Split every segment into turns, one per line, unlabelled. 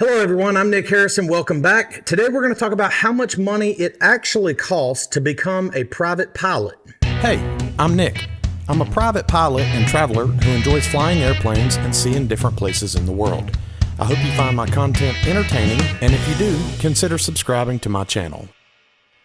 Hello everyone, I'm Nick Harrison. Welcome back. Today we're going to talk about how much money it actually costs to become a private pilot.
Hey, I'm Nick. I'm a private pilot and traveler who enjoys flying airplanes and seeing different places in the world. I hope you find my content entertaining, and if you do, consider subscribing to my channel.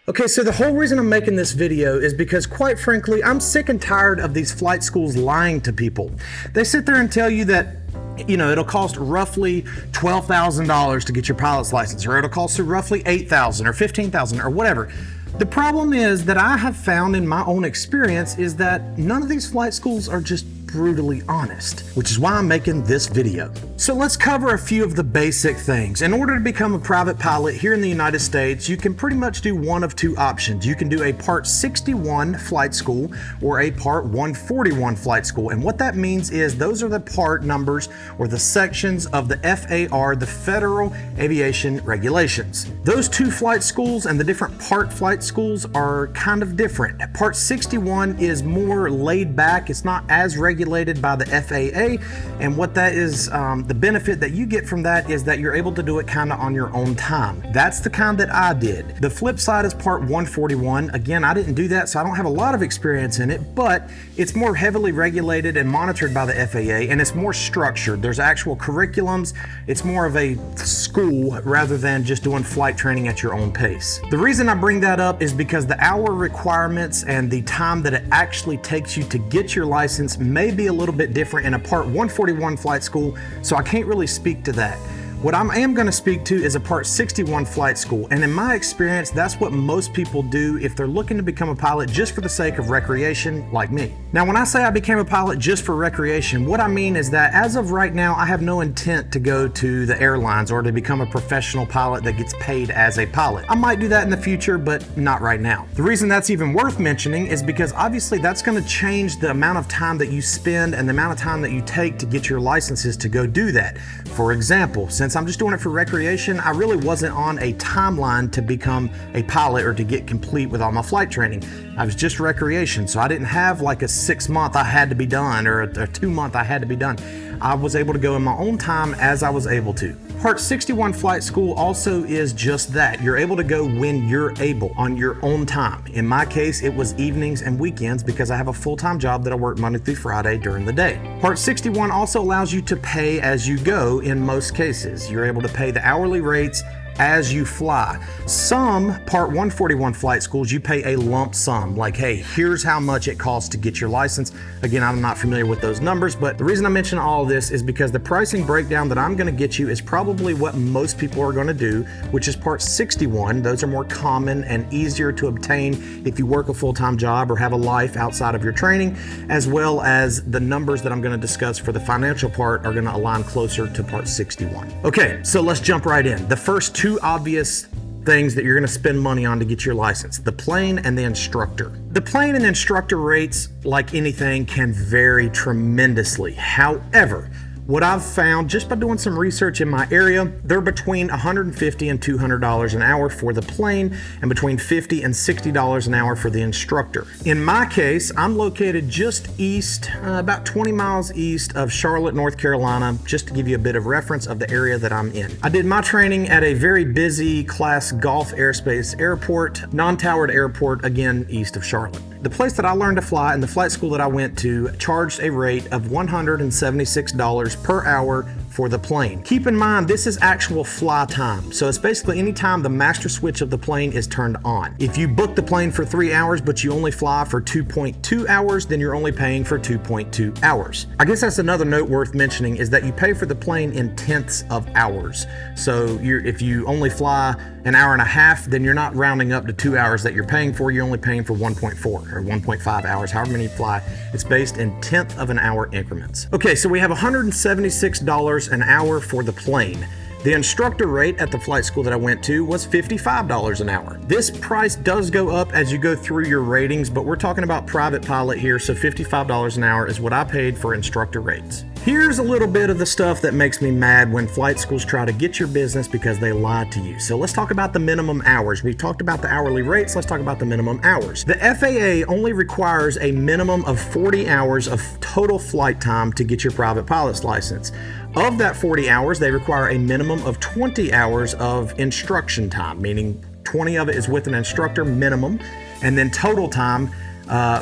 Okay, so the whole reason I'm making this video is because, quite frankly, I'm sick and tired of these flight schools lying to people. They sit there and tell you that it'll cost roughly $12,000 to get your pilot's license, or it'll cost you roughly $8,000 or $15,000 or whatever. The problem is that I have found in my own experience is that none of these flight schools are just brutally honest, which is why I'm making this video. So let's cover a few of the basic things. In order to become a private pilot here in the United States, you can pretty much do one of two options. You can do a Part 61 flight school or a Part 141 flight school. And what that means is those are the part numbers or the sections of the FAR, the Federal Aviation Regulations. Those two flight schools and the different part flight schools are kind of different. Part 61 is more laid back. It's not as regulated by the FAA, and what that is, the benefit that you get from that is that you're able to do it kind of on your own time. That's the kind that I did. The flip side is Part 141. Again, I didn't do that, so I don't have a lot of experience in it, but it's more heavily regulated and monitored by the FAA, and it's more structured. There's actual curriculums. It's more of a school rather than just doing flight training at your own pace. The reason I bring that up is because the hour requirements and the time that it actually takes you to get your license may be a little bit different in a Part 141 flight school, so I can't really speak to that. What I am going to speak to is a Part 61 flight school, and in my experience, that's what most people do if they're looking to become a pilot just for the sake of recreation, like me. Now, when I say I became a pilot just for recreation, what I mean is that as of right now, I have no intent to go to the airlines or to become a professional pilot that gets paid as a pilot. I might do that in the future, but not right now. The reason that's even worth mentioning is because obviously that's going to change the amount of time that you spend and the amount of time that you take to get your licenses to go do that. For example, since I'm just doing it for recreation, I really wasn't on a timeline to become a pilot or to get complete with all my flight training. I was just recreation, so I didn't have like a 6 month I had to be done or a 2 month I had to be done. I was able to go in my own time as I was able to. Part 61 flight school also is just that. You're able to go when you're able, on your own time. In my case, it was evenings and weekends because I have a full-time job that I work Monday through Friday during the day. Part 61 also allows you to pay as you go in most cases. You're able to pay the hourly rates as you fly. Some Part 141 flight schools, you pay a lump sum, like, hey, here's how much it costs to get your license. Again, I'm not familiar with those numbers, but the reason I mention all of this is because the pricing breakdown that I'm gonna get you is probably what most people are gonna do, which is Part 61. Those are more common and easier to obtain if you work a full-time job or have a life outside of your training, as well as the numbers that I'm gonna discuss for the financial part are gonna align closer to Part 61. Okay, so let's jump right in. The first two obvious things that you're going to spend money on to get your license: the plane and the instructor. The plane and instructor rates, like anything, can vary tremendously. However, what I've found just by doing some research in my area, they're between $150 and $200 an hour for the plane and between $50 and $60 an hour for the instructor. In my case, I'm located just east, about 20 miles east of Charlotte, North Carolina, just to give you a bit of reference of the area that I'm in. I did my training at a very busy Class Gulf Airspace Airport, non-towered airport, again, east of Charlotte. The place that I learned to fly and the flight school that I went to charged a rate of $176 per hour for the plane. Keep in mind, this is actual fly time. So it's basically any time the master switch of the plane is turned on. If you book the plane for 3 hours, but you only fly for 2.2 hours, then you're only paying for 2.2 hours. I guess that's another note worth mentioning is that you pay for the plane in tenths of hours. So if you only fly an hour and a half, then you're not rounding up to 2 hours that you're paying for. You're only paying for 1.4 or 1.5 hours, however many you fly. It's based in tenth of an hour increments. Okay, so we have $176 an hour for the plane. The instructor rate at the flight school that I went to was $55 an hour. This price does go up as you go through your ratings, but we're talking about private pilot here, so $55 an hour is what I paid for instructor rates. Here's a little bit of the stuff that makes me mad when flight schools try to get your business because they lie to you. So let's talk about the minimum hours. We've talked about the hourly rates. Let's talk about the minimum hours. The FAA only requires a minimum of 40 hours of total flight time to get your private pilot's license. Of that 40 hours, they require a minimum of 20 hours of instruction time, meaning 20 of it is with an instructor minimum, and then total time,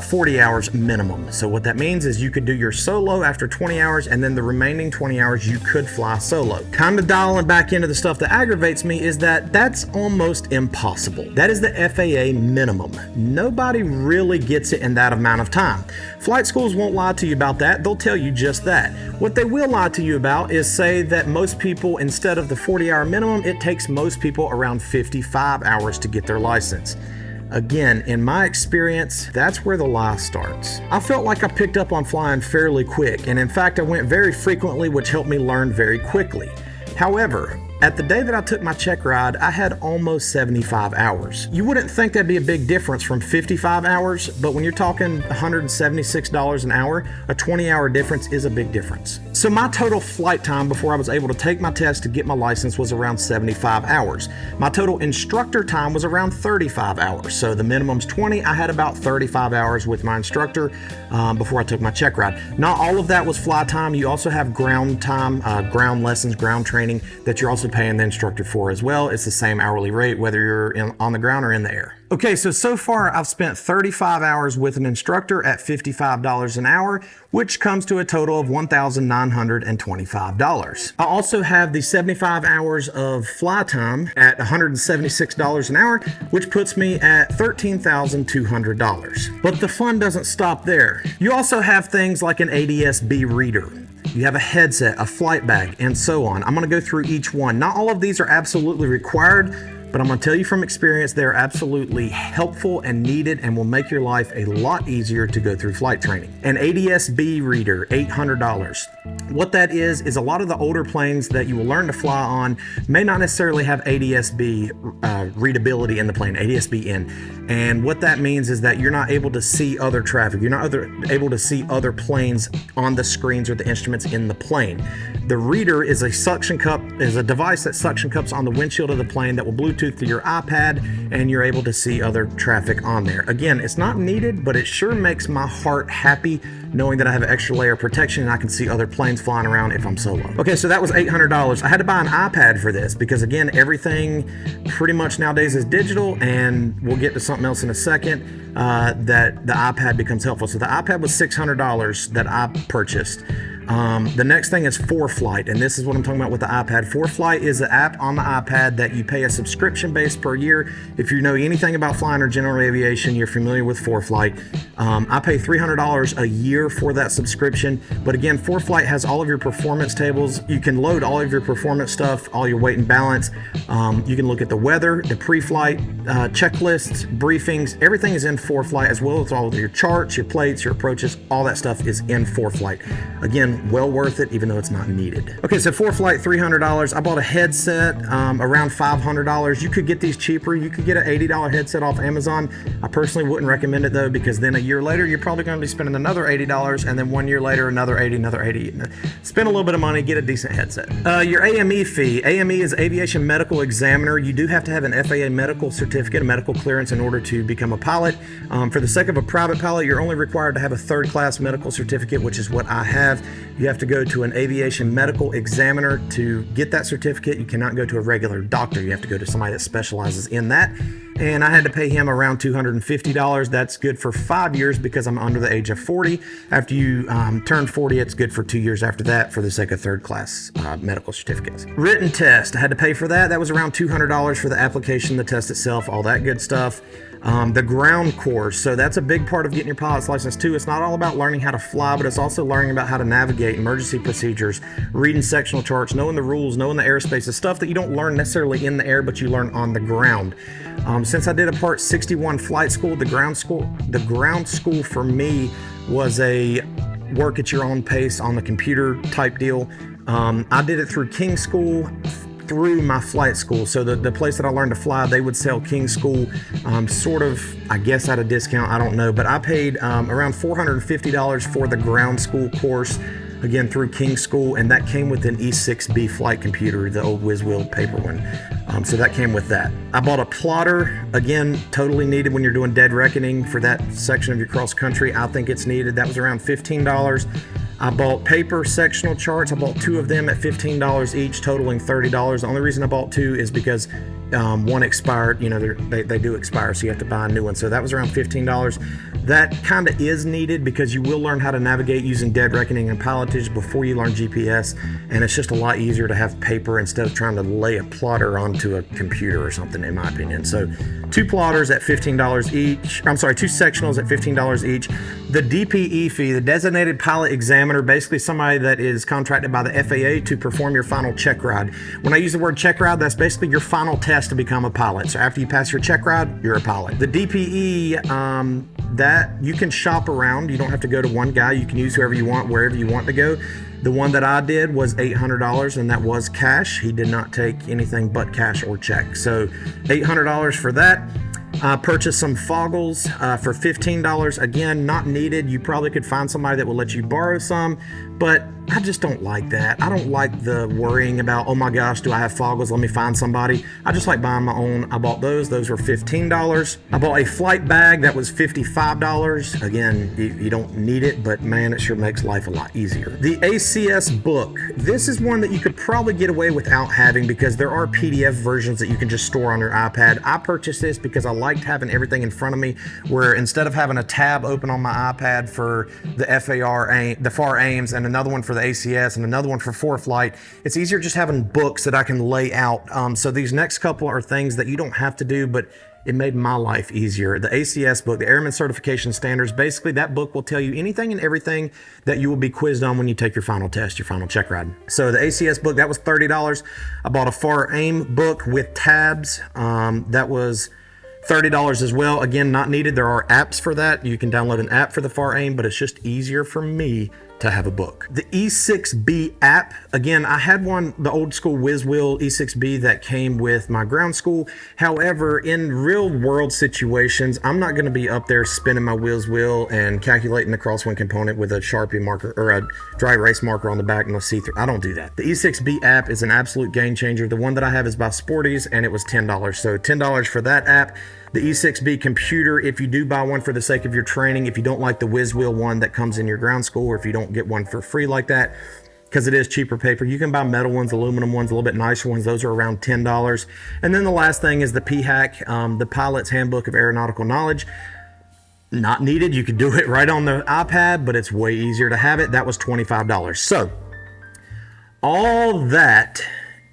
40 hours minimum. So what that means is you could do your solo after 20 hours, and then the remaining 20 hours you could fly solo. Kind of dialing back into the stuff that aggravates me is that that's almost impossible. That is the FAA minimum. Nobody really gets it in that amount of time. Flight schools won't lie to you about that. They'll tell you just that. What they will lie to you about is say that most people, instead of the 40-hour minimum, it takes most people around 55 hours to get their license. Again, in my experience, that's where the lie starts. I felt like I picked up on flying fairly quick, and in fact, I went very frequently, which helped me learn very quickly. However, at the day that I took my check ride, I had almost 75 hours. You wouldn't think that'd be a big difference from 55 hours, but when you're talking $176 an hour, a 20-hour difference is a big difference. So my total flight time before I was able to take my test to get my license was around 75 hours. My total instructor time was around 35 hours. So the minimum's 20. I had about 35 hours with my instructor before I took my check ride. Not all of that was fly time. You also have ground time, ground lessons, ground training that you're also paying the instructor for as well. It's the same hourly rate whether you're on the ground or in the air. Okay, so far I've spent 35 hours with an instructor at $55 an hour, which comes to a total of $1,925. I also have the 75 hours of fly time at $176 an hour, which puts me at $13,200. But the fun doesn't stop there. You also have things like an ADS-B reader. You have a headset, a flight bag, and so on. I'm going to go through each one. Not all of these are absolutely required, but I'm going to tell you from experience, they're absolutely helpful and needed and will make your life a lot easier to go through flight training. An ADS-B reader, $800. What that is a lot of the older planes that you will learn to fly on may not necessarily have ADS-B readability in the plane, ADS-B in. And what that means is that you're not able to see other traffic. You're not able to see other planes on the screens or the instruments in the plane. The reader is a suction cup, is a device that suction cups on the windshield of the plane that will Bluetooth to your iPad, and you're able to see other traffic on there. Again, it's not needed, but it sure makes my heart happy knowing that I have an extra layer of protection and I can see other planes flying around if I'm solo. Okay, so that was $800. I had to buy an iPad for this because, again, everything pretty much nowadays is digital, and we'll get to something else in a second that the iPad becomes helpful. So the iPad was $600 that I purchased. The next thing is ForeFlight, and this is what I'm talking about with the iPad. ForeFlight is an app on the iPad that you pay a subscription base per year. If you know anything about flying or general aviation, you're familiar with ForeFlight. I pay $300 a year for that subscription, but again, ForeFlight has all of your performance tables. You can load all of your performance stuff, all your weight and balance. You can look at the weather, the pre-flight checklists, briefings. Everything is in ForeFlight, as well as all of your charts, your plates, your approaches. All that stuff is in ForeFlight. Again, well worth it, even though it's not needed. Okay, so ForeFlight, $300. I bought a headset around $500. You could get these cheaper. You could get an $80 headset off Amazon. I personally wouldn't recommend it though, because then a year later you're probably going to be spending another $80, and then 1 year later another $80. Spend a little bit of money, get a decent headset. Your AME fee. AME is Aviation Medical Examiner. You do have to have an FAA medical certificate, a medical clearance, in order to become a pilot. For the sake of a private pilot, you're only required to have a third-class medical certificate, which is what I have. You have to go to an aviation medical examiner to get that certificate. You cannot go to a regular doctor. You have to go to somebody that specializes in that. And I had to pay him around $250. That's good for 5 years because I'm under the age of 40. After you turn 40, it's good for 2 years after that for the sake of third class medical certificates. Written test, I had to pay for that. That was around $200 for the application, the test itself, all that good stuff. The ground course, so that's a big part of getting your pilot's license too. It's not all about learning how to fly, but it's also learning about how to navigate, emergency procedures, reading sectional charts, knowing the rules, knowing the airspace, the stuff that you don't learn necessarily in the air, but you learn on the ground. Since I did a Part 61 flight school, the ground school for me was a work at your own pace on the computer type deal. I did it through King School, through my flight school. So the place that I learned to fly, they would sell King School sort of, I guess, at a discount. I don't know, but I paid around $450 for the ground school course, again through King School, and that came with an E6B flight computer, the old WizWheel paper one. So that came with that. I bought a plotter, again, totally needed when you're doing dead reckoning for that section of your cross country. I think it's needed. That was around $15. I bought paper sectional charts. I bought 2 of them at $15 each, totaling $30. The only reason I bought 2 is because one expired. You know, they do expire, so you have to buy a new one. So that was around $15. That kind of is needed because you will learn how to navigate using dead reckoning and pilotage before you learn GPS, and it's just a lot easier to have paper instead of trying to lay a plotter onto a computer or something, in my opinion. So 2 plotters at $15 each. I'm sorry, 2 sectionals at $15 each. The DPE fee, the Designated Pilot Examiner, basically somebody that is contracted by the FAA to perform your final check ride. When I use the word check ride, that's basically your final test to become a pilot. So after you pass your check ride, you're a pilot. The DPE, that you can shop around. You don't have to go to one guy. You can use whoever you want, wherever you want to go. The one that I did was $800, and that was cash. He did not take anything but cash or check. So $800 for that. I purchased some foggles for $15. Again, not needed. You probably could find somebody that will let you borrow some, but I just don't like that. I don't like the worrying about, oh my gosh, do I have foggles? Let me find somebody. I just like buying my own. I bought those. Those were $15. I bought a flight bag that was $55. Again, you don't need it, but man, it sure makes life a lot easier. The ACS book. This is one that you could probably get away without having because there are PDF versions that you can just store on your iPad. I purchased this because I liked having everything in front of me, where instead of having a tab open on my iPad for the the FAR aims and another one for the ACS and another one for ForeFlight, it's easier just having books that I can lay out. So these next couple are things that you don't have to do, but it made my life easier. The ACS book, the Airman Certification Standards, basically that book will tell you anything and everything that you will be quizzed on when you take your final test, your final check ride. So the ACS book, that was $30. I bought a FAR AIM book with tabs. That was $30 as well. Again, not needed. There are apps for that. You can download an app for the FAR AIM, but it's just easier for me to have a book. The E6B app, again, I had one, the old school WizWheel E6B that came with my ground school. However, in real world situations, I'm not going to be up there spinning my WizWheel and calculating the crosswind component with a Sharpie marker or a dry erase marker on the back and a see-through. I don't do that. The E6B app is an absolute game changer. The one that I have is by Sporties, and it was $10. So $10 for that app. The E6B computer, if you do buy one for the sake of your training, if you don't like the WizWheel one that comes in your ground school, or if you don't get one for free like that, because it is cheaper paper, you can buy metal ones, aluminum ones, a little bit nicer ones. Those are around $10. And then the last thing is the PHAK, the Pilot's Handbook of Aeronautical Knowledge. Not needed. You could do it right on the iPad, but it's way easier to have it. That was $25. So all that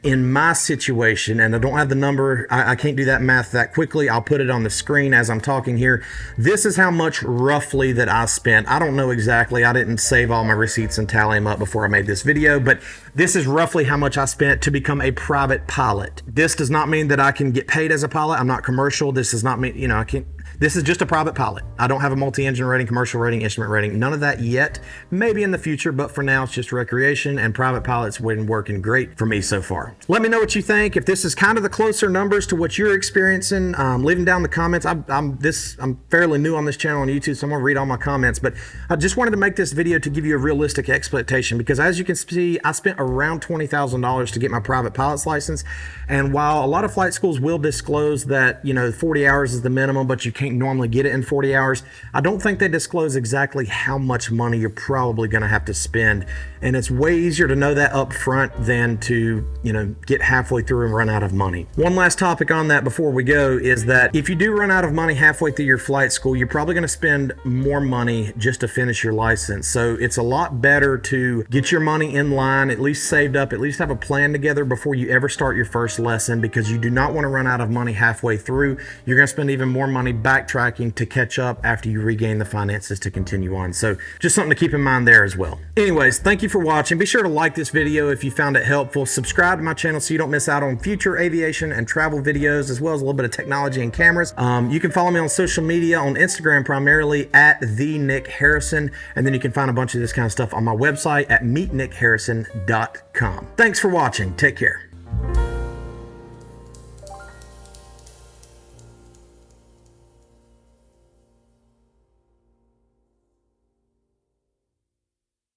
in my situation, and I don't have the number, I can't do that math that quickly. I'll put it on the screen as I'm talking here. This is how much roughly that I spent. I don't know exactly. I didn't save all my receipts and tally them up before I made this video, but this is roughly how much I spent to become a private pilot. This does not mean that I can get paid as a pilot. I'm not commercial. This does not mean, you know, I can't. This is just a private pilot. I don't have a multi-engine rating, commercial rating, instrument rating, none of that yet. Maybe in the future, but for now it's just recreation, and private pilot's been working great for me so far. Let me know what you think. If this is kind of the closer numbers to what you're experiencing, leave them down in the comments. I'm fairly new on this channel on YouTube, so I'm gonna read all my comments, but I just wanted to make this video to give you a realistic expectation, because as you can see, I spent around $20,000 to get my private pilot's license. And while a lot of flight schools will disclose that, you know, 40 hours is the minimum, but you can't normally get it in 40 hours, I don't think they disclose exactly how much money you're probably going to have to spend. And it's way easier to know that up front than to, you know, get halfway through and run out of money. One last topic on that before we go is that if you do run out of money halfway through your flight school, you're probably going to spend more money just to finish your license. So it's a lot better to get your money in line, at least saved up, at least have a plan together before you ever start your first lesson, because you do not want to run out of money halfway through. You're going to spend even more money backtracking to catch up after you regain the finances to continue on. So just something to keep in mind there as well. Anyways, thank you for watching. Be sure to like this video if you found it helpful. Subscribe to my channel so you don't miss out on future aviation and travel videos, as well as a little bit of technology and cameras. You can follow me on social media, on Instagram primarily at @TheNickHarrison, and then you can find a bunch of this kind of stuff on my website at meetnickharrison.com. Thanks for watching. Take care.